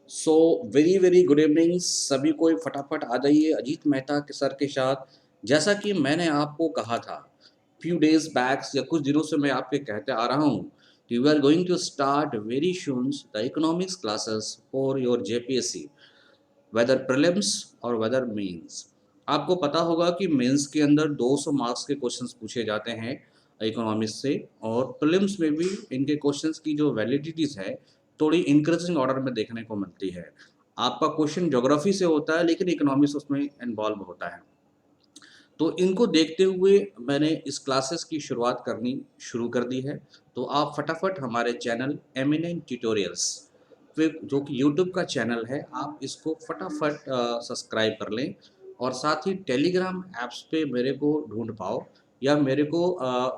So very very good evening सभी को। फटाफट आ जाइए अजीत मेहता के सर के साथ। जैसा कि मैंने आपको कहा था फ्यू डेज बैक या कुछ दिनों से मैं आपके कहते आ रहा हूँ कि we are going to start very soon the economics classes for your JPSC, whether prelims और वेदर मेंस। आपको पता होगा कि मेंस के अंदर 200 मार्क्स के क्वेश्चंस पूछे जाते हैं इकोनॉमिक्स से, और प्रीलिम्स में भी इनके क्वेश्चंस की जो वैलिडिटीज़ है थोड़ी इंक्रीजिंग ऑर्डर में देखने को मिलती है। आपका क्वेश्चन ज्योग्राफी से होता है लेकिन इकोनॉमिक्स उसमें इन्वॉल्व होता है। तो इनको देखते हुए मैंने इस क्लासेस की शुरुआत करनी शुरू कर दी है। तो आप फटाफट हमारे चैनल एमिनेंट ट्यूटोरियल्स फिर जो कि यूट्यूब का चैनल है, आप इसको फटाफट सब्सक्राइब कर लें और साथ ही टेलीग्राम ऐप्स पे मेरे को ढूंढ पाओ या मेरे को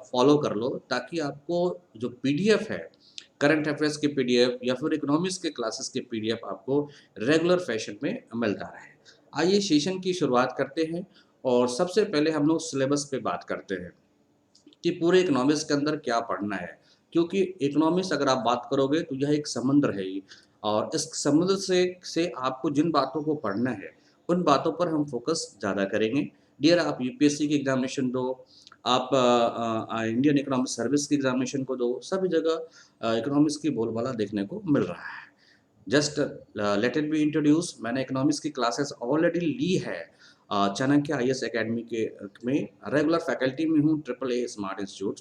फॉलो कर लो, ताकि आपको जो पीडीएफ है करंट अफेयर्स के पीडीएफ या फिर इकोनॉमिक्स के क्लासेस के पीडीएफ आपको रेगुलर फैशन में मिलता रहे। आइए सेशन की शुरुआत करते हैं और सबसे पहले हम लोग सिलेबस पे बात करते हैं कि पूरे इकोनॉमिक्स के अंदर क्या पढ़ना है। क्योंकि इकोनॉमिक्स अगर आप बात करोगे तो यह एक समुद्र है ही, और इस समुद्र से आपको जिन बातों को पढ़ना है उन बातों पर हम फोकस ज़्यादा करेंगे। डियर, आप यूपीएससी की एग्जामिनेशन दो, आप इंडियन इकोनॉमिक सर्विस की एग्जामिनेशन को दो, सभी जगह इकोनॉमिक्स की बोलबाला देखने को मिल रहा है। Just let it be introduce, मैंने इकोनॉमिक्स की क्लासेस ऑलरेडी ली है चाणक्य आईएएस एकेडमी के में रेगुलर फैकल्टी में हूँ, triple A smart institute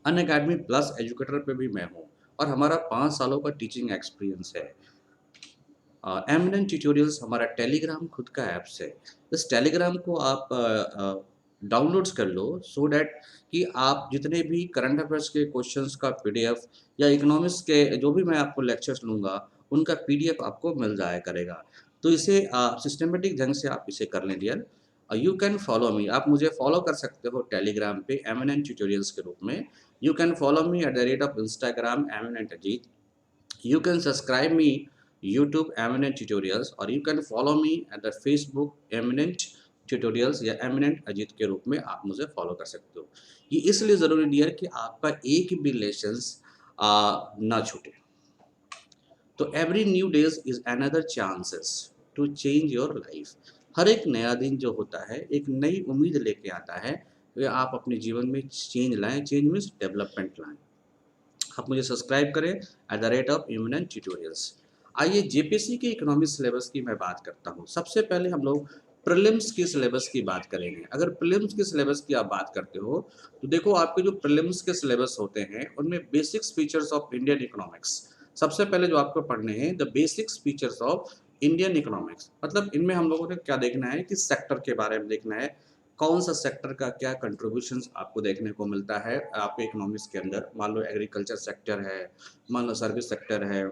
Unacademy plus educator पे भी मैं हूँ, और हमारा 5 सालों का टीचिंग एक्सपीरियंस है। एमिनेंट ट्यूटोरियल्स हमारा टेलीग्राम खुद का ऐप्स है। इस टेलीग्राम को आप डाउनलोड्स कर लो सो डैट कि आप जितने भी करंट अफेयर्स के क्वेश्चंस का पीडीएफ या इकोनॉमिक्स के जो भी मैं आपको लेक्चर्स लूँगा उनका पीडीएफ आपको मिल जाया करेगा। तो इसे सिस्टमेटिक ढंग से आप इसे कर लें dear. You can follow me, आप मुझे फॉलो कर सकते हो टेलीग्राम पे एमिनेंट ट्यूटोरियल्स के रूप में। You can follow me eight the rate of Instagram eminent Ajit. You can subscribe me YouTube Eminent Tutorials, और you can follow me at the Facebook Eminent Tutorials या Eminent अजीत के रूप में आप मुझे फॉलो कर सकते हो। ये इसलिए ज़रूरी डियर कि आपका एक भी लेसन्स ना छूटे। तो every new days is another chances to change your life. हर एक नया दिन जो होता है एक नई उम्मीद लेके आता है कि आप अपने जीवन में चेंज लाएं। चेंज मीन्स डेवलपमेंट लाएं। आप मुझे सब्सक्राइब करें at the rate of Eminent Tutorials. आइए जेपीएससी के इकोनॉमिक्स सिलेबस की मैं बात करता हूँ। सबसे पहले हम लोग प्रीलिम्स की सिलेबस की बात करेंगे। अगर प्रीलिम्स की सिलेबस की आप बात करते हो तो देखो, आपके जो प्रीलिम्स के सिलेबस होते हैं उनमें basics features of Indian economics सबसे पहले जो आपको पढ़ने हैं, the basics features of Indian economics. मतलब इनमें हम लोगों ने क्या देखना है, किस सेक्टर के बारे में देखना है, कौन सा सेक्टर का क्या कंट्रीब्यूशंस आपको देखने को मिलता है आपके इकोनॉमिक्स के अंदर। मान लो एग्रीकल्चर सेक्टर है, मान लो सर्विस सेक्टर है,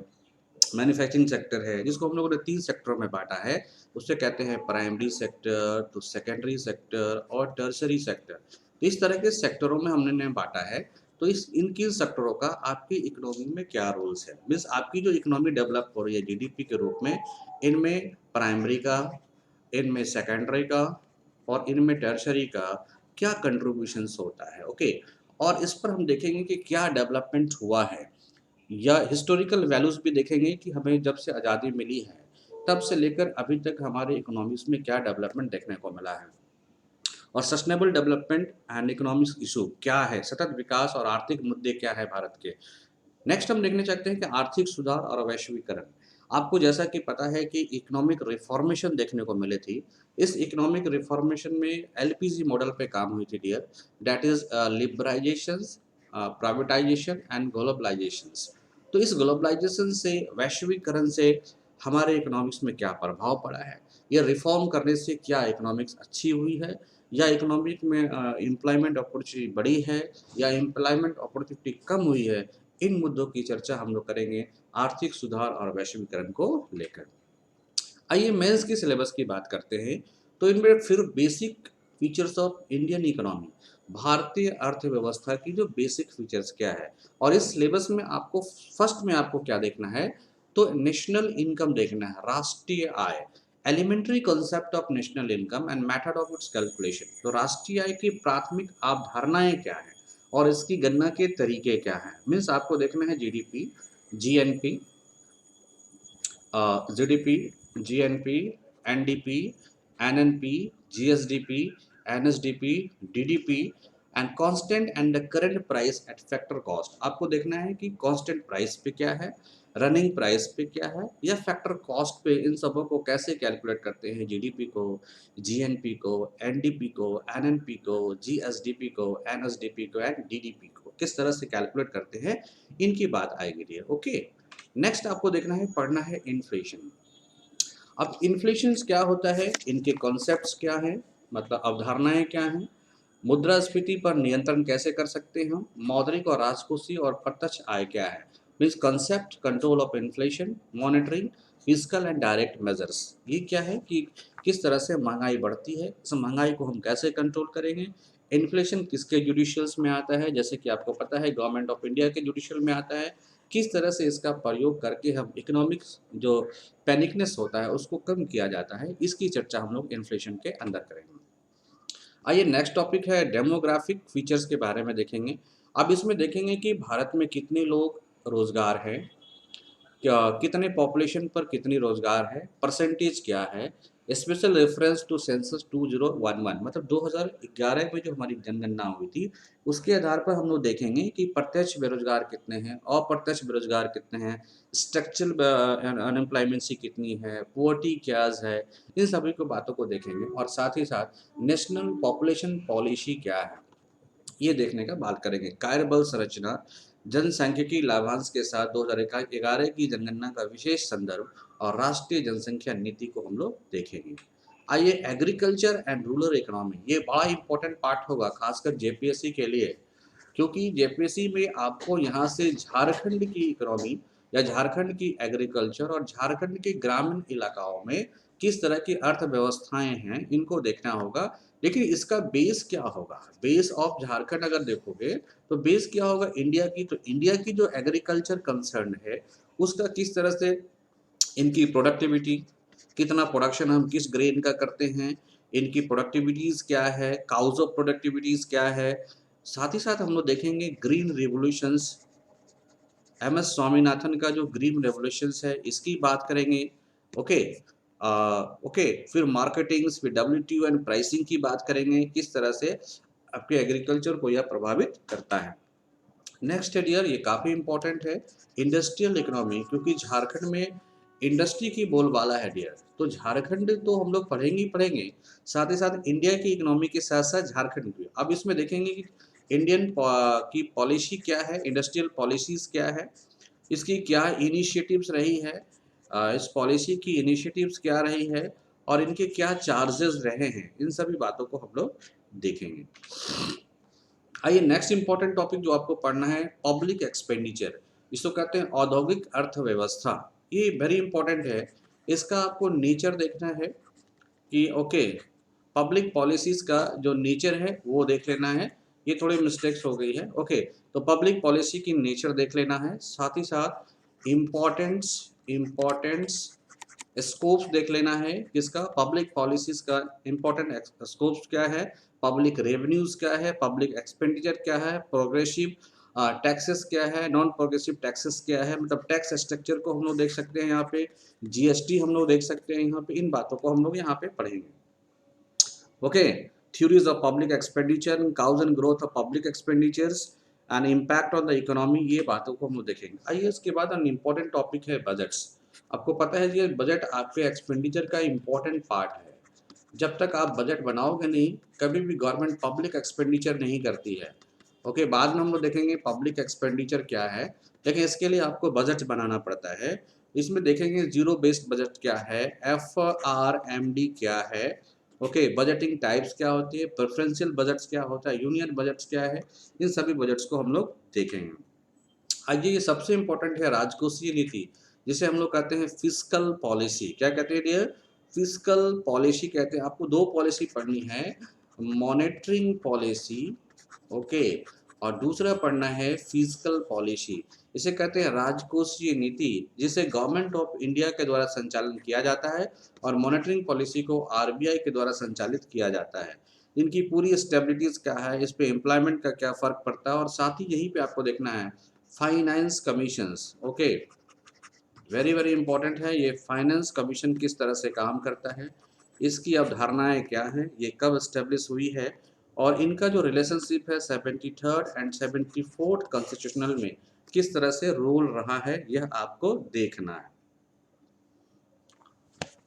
मैन्युफैक्चरिंग सेक्टर है, जिसको हम लोगों ने 3 सेक्टरों में बांटा है। उससे कहते हैं प्राइमरी सेक्टर, तो सेकेंडरी सेक्टर और टर्शरी सेक्टर। तो इस तरह के सेक्टरों में हमने बांटा है। तो इस इन सेक्टरों का आपकी इकोनॉमी में क्या रोल्स है, मीन्स आपकी जो इकोनॉमी डेवलप हो रही है जीडीपी के रूप में, इनमें प्राइमरी का, इनमें सेकेंडरी का और इनमें टर्शरी का क्या कंट्रीब्यूशंस होता है। ओके, और इस पर हम देखेंगे कि क्या डेवलपमेंट हुआ है, या हिस्टोरिकल वैल्यूज़ भी देखेंगे कि हमें जब से आज़ादी मिली है तब से लेकर अभी तक हमारे इकोनॉमिक्स में क्या डेवलपमेंट देखने को मिला है, और sustainable development and economics issue क्या है, सतत विकास और आर्थिक मुद्दे क्या है भारत के। नेक्स्ट हम देखने चाहते हैं कि आर्थिक सुधार और वैश्वीकरण। आपको जैसा कि पता है कि इकोनॉमिक रिफॉर्मेशन देखने को मिली थी। इस इकोनॉमिक रिफॉर्मेशन में एलपीजी मॉडल पे काम हुई थी dear, that is liberalisation, privatisation and globalisation. तो इस ग्लोबलाइजेशन से, वैश्वीकरण से हमारे इकोनॉमिक्स में क्या प्रभाव पड़ा है, या रिफॉर्म करने से क्या इकोनॉमिक्स अच्छी हुई है, या इकोनॉमिक में एम्प्लॉयमेंट अपॉर्चुनिटी बढ़ी है, या एम्प्लॉयमेंट अपॉर्चुनिटी कम हुई है। इन मुद्दों की चर्चा हम लोग करेंगे आर्थिक सुधार और वैश्वीकरण को लेकर। आइए मेंस की सिलेबस की बात करते हैं। तो इनमें फिर basic features of Indian economy, भारतीय अर्थव्यवस्था की जो बेसिक फीचर्स क्या है, और इस सिलेबस में आपको फर्स्ट में आपको क्या देखना है, तो नेशनल इनकम देखना है, राष्ट्रीय आय, elementary concept of national income and method of its calculation. तो राष्ट्रीय आय की प्राथमिक अवधारणाएं क्या है और इसकी गणना के तरीके क्या हैं। मीन्स आपको देखना है GDP, GNP, GDP, GNP, NDP, NNP, GSDP, NSDP, DDP and constant and current price at factor cost. आपको देखना है कि कांस्टेंट प्राइस पे क्या है, रनिंग प्राइस पे क्या है, या फैक्टर कॉस्ट पे, इन सबों को कैसे कैलकुलेट करते हैं, जीडीपी को, जीएनपी को, एनडीपी को, एनएनपी को, जीएसडीपी को, एनएसडीपी को एंड डीडीपी को किस तरह से कैलकुलेट करते हैं, इनकी बात आएगी डियर। ओके, नेक्स्ट आपको देखना है, पढ़ना है इन्फ्लेशन। अब इन्फ्लेशन क्या होता है, इनके कॉन्सेप्ट्स क्या हैं, मतलब अवधारणाएं क्या हैं, मुद्रास्फीति पर नियंत्रण कैसे कर सकते हैं हम, मौद्रिक और राजकोषीय और प्रत्यक्ष आय क्या है, means concept, control of inflation, monitoring, physical and direct measures. ये क्या है कि किस तरह से महंगाई बढ़ती है, इस महंगाई को हम कैसे कंट्रोल करेंगे, इन्फ्लेशन किसके जुडिशियल्स में आता है, जैसे कि आपको पता है गवर्नमेंट ऑफ इंडिया के जुडिशियल में आता है, किस तरह से इसका प्रयोग करके हम इकोनॉमिक्स जो पैनिकनेस होता है उसको कम किया जाता है, इसकी चर्चा हम लोग इन्फ्लेशन के अंदर करेंगे। आइए नेक्स्ट टॉपिक है डेमोग्राफिक फीचर्स के बारे में देखेंगे। अब इसमें देखेंगे कि भारत में कितने लोग रोजगार हैं, क्या कितने पॉपुलेशन पर कितनी रोजगार है, परसेंटेज क्या है, स्पेशल रेफरेंस टू सेंसस 2011, मतलब 2011 में जो हमारी जनगणना हुई थी उसके आधार पर हम लोग देखेंगे कि प्रत्यक्ष बेरोजगार कितने हैं, अप्रत्यक्ष बेरोजगार कितने हैं, स्ट्रक्चरल अनएम्प्लॉयमेंसी कितनी है, पुअर्टी क्या है, इन सभी को बातों को देखेंगे और साथ ही साथ नेशनल पॉपुलेशन पॉलिसी क्या है ये देखने का बात करेंगे। कार्यबल संरचना, जनसांख्यिकी लाभांश के साथ 2011 की जनगणना का विशेष संदर्भ और राष्ट्रीय जनसंख्या नीति को हम लोग देखेंगे। आइए एग्रीकल्चर एंड रूरल इकोनॉमी, ये बड़ा इंपॉर्टेंट पार्ट होगा खासकर जेपीएससी के लिए, क्योंकि जेपीएससी में आपको यहाँ से झारखंड की इकोनॉमी या झारखंड की एग्रीकल्चर और झारखंड के ग्रामीण इलाकाओं में किस तरह की अर्थव्यवस्थाएं हैं इनको देखना होगा। लेकिन इसका बेस क्या होगा, बेस ऑफ झारखंड अगर देखोगे तो बेस क्या होगा इंडिया की, तो इंडिया की जो एग्रीकल्चर कंसर्न है उसका किस तरह से इनकी प्रोडक्टिविटी, कितना प्रोडक्शन हम किस ग्रेन का करते हैं, इनकी प्रोडक्टिविटीज़ क्या है, काउज ऑफ प्रोडक्टिविटीज़ क्या है, साथ ही साथ हम लोग देखेंगे green revolutions, M S Swaminathan का जो ग्रीन रेवोल्यूशंस है इसकी बात करेंगे। ओके, ओके, फिर मार्केटिंग, फिर डब्ल्यूटीओ एंड प्राइसिंग की बात करेंगे, किस तरह से आपके एग्रीकल्चर को यह प्रभावित करता है। नेक्स्ट है डियर, ये काफ़ी इंपॉर्टेंट है, इंडस्ट्रियल इकोनॉमी, क्योंकि झारखंड में इंडस्ट्री की बोलबाला है डियर, तो झारखंड तो हम लोग पढ़ेंगे ही पढ़ेंगे, साथ ही साथ इंडिया की इकोनॉमी के साथ साथ झारखंड की। अब इसमें देखेंगे कि इंडियन की पॉलिसी क्या है, इंडस्ट्रियल पॉलिसीज़ क्या है, इसकी क्या इनिशिएटिव्स रही है, इस पॉलिसी की इनिशिएटिव्स क्या रही है और इनके क्या चार्जेस रहे हैं, इन सभी बातों को हम लोग देखेंगे। आइए नेक्स्ट इंपॉर्टेंट टॉपिक जो आपको पढ़ना है, पब्लिक एक्सपेंडिचर, इसको कहते हैं औद्योगिक अर्थव्यवस्था। ये वेरी इंपॉर्टेंट है, इसका आपको नेचर देखना है कि ओके, पब्लिक पॉलिसीज़ का जो नेचर है वो देख लेना है, ये थोड़ी मिस्टेक्स हो गई है। ओके, तो पब्लिक पॉलिसी की नेचर देख लेना है, साथ ही साथ इम्पोर्टेंस इम्पोर्टेंस स्कोप्स देख लेना है, किसका, पब्लिक पॉलिसीज़ का इम्पोर्टेंट स्कोप्स क्या है, पब्लिक रेवेन्यूज़ क्या है, पब्लिक एक्सपेंडिचर क्या है, प्रोग्रेसिव टैक्सेस क्या है, नॉन प्रोग्रेसिव टैक्सेस क्या है, मतलब टैक्स स्ट्रक्चर को हम लोग देख सकते हैं यहाँ पे, जीएसटी हम लोग देख सकते हैं यहाँ पे, इन बातों को हम लोग यहाँ पे पढ़ेंगे। Okay, theories of public expenditure, cause and growth of public expenditures and impact on the economy, ये बातों को हम लोग देखेंगे। आइए इसके बाद अन इम्पोर्टेंट टॉपिक है बजट्स। आपको पता है ये बजट आपके एक्सपेंडिचर का इम्पोर्टेंट पार्ट है, जब तक आप बजट बनाओगे नहीं कभी भी गवर्नमेंट पब्लिक एक्सपेंडिचर नहीं करती है। ओके, बाद में हम लोग देखेंगे पब्लिक एक्सपेंडिचर क्या है, लेकिन इसके लिए आपको बजट बनाना पड़ता है। इसमें देखेंगे जीरो बेस्ड बजट क्या है, FRMD क्या है, ओके, बजटिंग टाइप्स क्या होती है, प्रेफरेंशियल बजट्स क्या होता है, यूनियन बजट्स क्या है, इन सभी बजट्स को हम लोग देखेंगे। आइए ये सबसे इम्पोर्टेंट है राजकोषीय नीति, जिसे हम लोग कहते हैं फिस्कल पॉलिसी। क्या कहते हैं डियर, फिस्कल पॉलिसी कहते हैं। आपको दो पॉलिसी पढ़नी है, मॉनेटरिंग पॉलिसी, ओके, और दूसरा पढ़ना है फिस्कल पॉलिसी। इसे कहते हैं राजकोषीय नीति, जिसे गवर्नमेंट ऑफ इंडिया के द्वारा संचालन किया जाता है और मॉनेटरिंग पॉलिसी को आरबीआई के द्वारा संचालित किया जाता है। इनकी पूरी स्टेबिलिटीज़ क्या है, इस पे एम्प्लॉयमेंट का क्या फ़र्क पड़ता है, और साथ ही यहीं पे आपको देखना है finance commissions. Okay, very very important है। ये फाइनेंस कमीशन किस तरह से काम करता है, इसकी अवधारणाएं क्या हैं, ये कब एस्टेब्लिश हुई है, और इनका जो रिलेशनशिप है 73rd एंड 74th कॉन्स्टिट्यूशनल में किस तरह से रोल रहा है, यह आपको देखना है।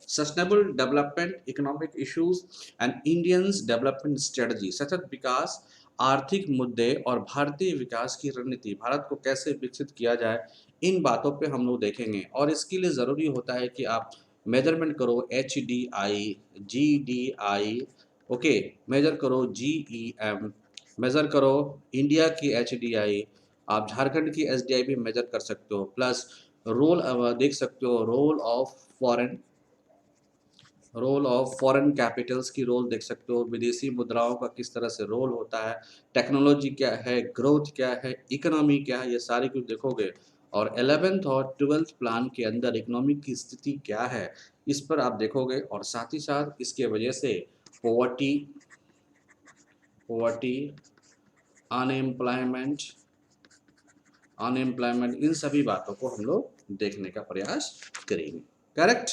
Sustainable development, economic issues and Indians development strategy, सतत विकास, आर्थिक मुद्दे और भारतीय विकास की रणनीति, भारत को कैसे विकसित किया जाए, इन बातों पे हम लोग देखेंगे। और इसके लिए ज़रूरी होता है कि आप मेजरमेंट करो HDI, GDI, ओके, मेजर करो GEM, मेजर करो इंडिया की HDI, आप झारखंड की SDI भी मेजर कर सकते हो, प्लस रोल देख सकते हो, रोल ऑफ फॉरेन कैपिटल्स की रोल देख सकते हो, विदेशी मुद्राओं का किस तरह से रोल होता है, टेक्नोलॉजी क्या है, ग्रोथ क्या है, इकोनॉमी क्या है, ये सारे कुछ देखोगे। और 11th और 12th प्लान के अंदर इकोनॉमिक की स्थिति क्या है, इस पर आप देखोगे। और साथ ही साथ इसके वजह से पोवर्टी पोवर्टी अनएम्प्लॉयमेंट अनएम्प्लॉयमेंट इन सभी बातों को हम लोग देखने का प्रयास करेंगे। करेक्ट।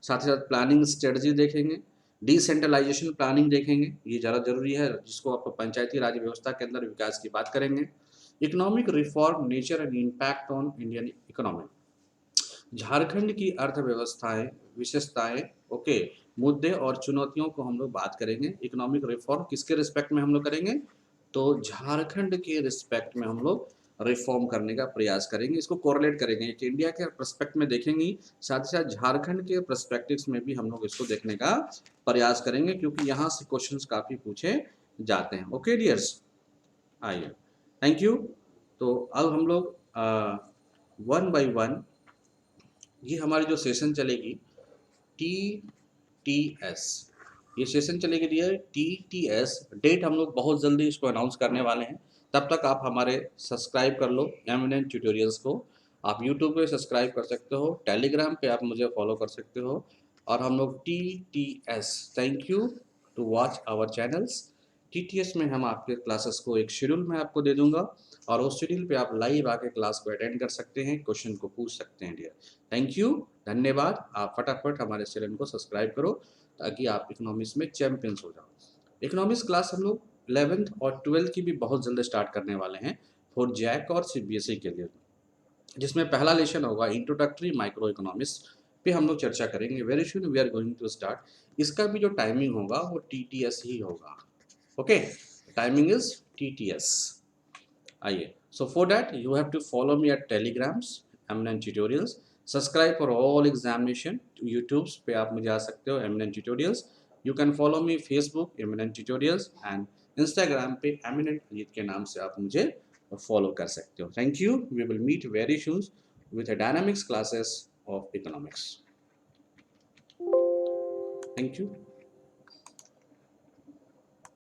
साथ ही साथ प्लानिंग स्ट्रेटजी देखेंगे, डिसेंट्रलाइजेशन प्लानिंग देखेंगे, ये ज़्यादा जरूरी है, जिसको आप पंचायती राज व्यवस्था के अंदर विकास की बात करेंगे। Economic reform, nature and impact on Indian economy, Jharkhand की अर्थव्यवस्थाएं, विशेषताएं, ओके, मुद्दे और चुनौतियों को हम लोग बात करेंगे। इकोनॉमिक रिफॉर्म किसके रिस्पेक्ट में हम लोग करेंगे, तो झारखंड के रिस्पेक्ट में हम लोग रिफॉर्म करने का प्रयास करेंगे, इसको कोरिलेट करेंगे, कि इंडिया के पर्सपेक्ट में देखेंगे, साथ ही साथ झारखंड के पर्सपेक्टिव्स में भी हम लोग इसको देखने का प्रयास करेंगे, क्योंकि यहाँ से क्वेश्चंस काफ़ी पूछे जाते हैं। ओके डियर्स, आइए, थैंक यू। तो अब हम लोग वन बाय वन, ये हमारी जो सेशन चलेगी TTS, ये सेशन चलेगी डियर TTS। डेट हम लोग बहुत जल्दी इसको अनाउंस करने वाले हैं, तब तक आप हमारे सब्सक्राइब कर लो एमिनेंट ट्यूटोरियल्स को। आप यूट्यूब पे सब्सक्राइब कर सकते हो, टेलीग्राम पे आप मुझे फॉलो कर सकते हो। और हम लोग TTS, thank you to watch our channels. TTS में हम आपके क्लासेस को एक शेड्यूल में आपको दे दूंगा, और उस शेड्यूल पे आप लाइव आके क्लास को अटेंड कर सकते हैं, क्वेश्चन को पूछ सकते हैं डियर। थैंक यू, धन्यवाद। आप फटाफट हमारे चैनल को सब्सक्राइब करो, ताकि आप इकोनॉमिक्स में चैंपियंस हो जाओ। इकोनॉमिक्स क्लास हम लोग 11th और 12th की भी बहुत जल्द स्टार्ट करने वाले हैं फॉर जैक और CBSE के लिए, जिसमें पहला लेशन होगा इंट्रोडक्टरी माइक्रो इकोनॉमिक्स पे हम लोग चर्चा करेंगे। Very soon we are going to start. इसका भी जो टाइमिंग होगा वो TTS ही होगा। Okay, timing is TTS। आइए, so for that you have to follow me at Telegrams Eminent Tutorials, subscribe for all examination. YouTubes पे आप मुझे आ सकते हो Eminent Tutorials, you can follow me Facebook Eminent Tutorials, and Instagram पे Eminent Ajit के नाम से आप मुझे फॉलो कर सकते हो। Thank you, we will meet very soon with a dynamics classes of economics. Thank you.